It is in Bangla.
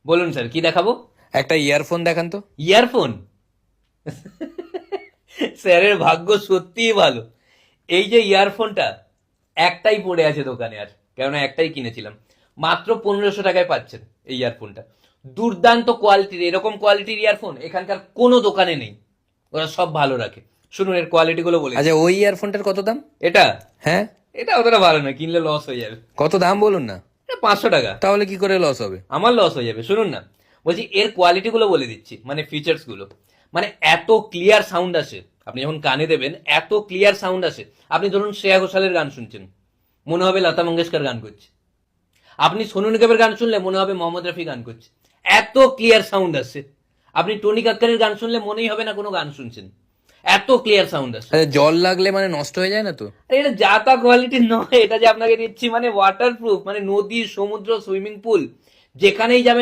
বলুন স্যার, কি দেখাবো? একটা ইয়ারফোন দেখান তো। ইয়ারফোন? স্যারের ভাগ্য সত্যিই ভালো। এই যে ইয়ারফোনটা, একটাই পড়ে আছে দোকানে, আর কেননা একটাই কিনেছিলাম। মাত্র 1500 টাকায় পাচ্ছেন এই ইয়ারফোনটা। দুর্দান্ত কোয়ালিটির, এরকম কোয়ালিটির ইয়ারফোন এখানকার কোনো দোকানে নেই। ওরা সব ভালো রাখে। শুনুন এর কোয়ালিটি গুলো বলে আচ্ছা, দিচ্ছি। ওই ইয়ারফোনটার কত দাম? এটা হ্যাঁ, এটা অতটা ভালো নয়, কিনলে লস হয়ে যাবে। কত দাম বলুন না। এটা 500 টাকা। তাহলে কি করে লস হবে? আমার লস হয়ে যাবে, শুনুন না। বলছি এর কোয়ালিটি গুলো বলে দিচ্ছি, মানে ফিচার্স গুলো। মানে এত ক্লিয়ার সাউন্ড আসে, আপনি যখন কানে দেবেন এত ক্লিয়ার সাউন্ড আসে। আপনি ধরুন শ্রেয়া ঘোষালের গান শুনছেন, মনে হবে লতা মঙ্গেশকর গান করছে। আপনি সোনু নিগমের গান শুনলে মনে হবে মোহাম্মদ রফি গান করছে। এত ক্লিয়ার সাউন্ড আসে। আপনি টনি কাক্কারের গান শুনলে মনেই হবে না কোনো গান শুনছেন, এত ক্লিয়ার সাউন্ড আসে। আচ্ছা, জল লাগলে মানে নষ্ট হয়ে যায় না তো? আরে এটা যা তা কোয়ালিটির নয়, এটা যে আপনাকে দিচ্ছি মানে ওয়াটার প্রুফ, মানে নদী, সমুদ্র, সুইমিং পুল, যেখানেই যাবেন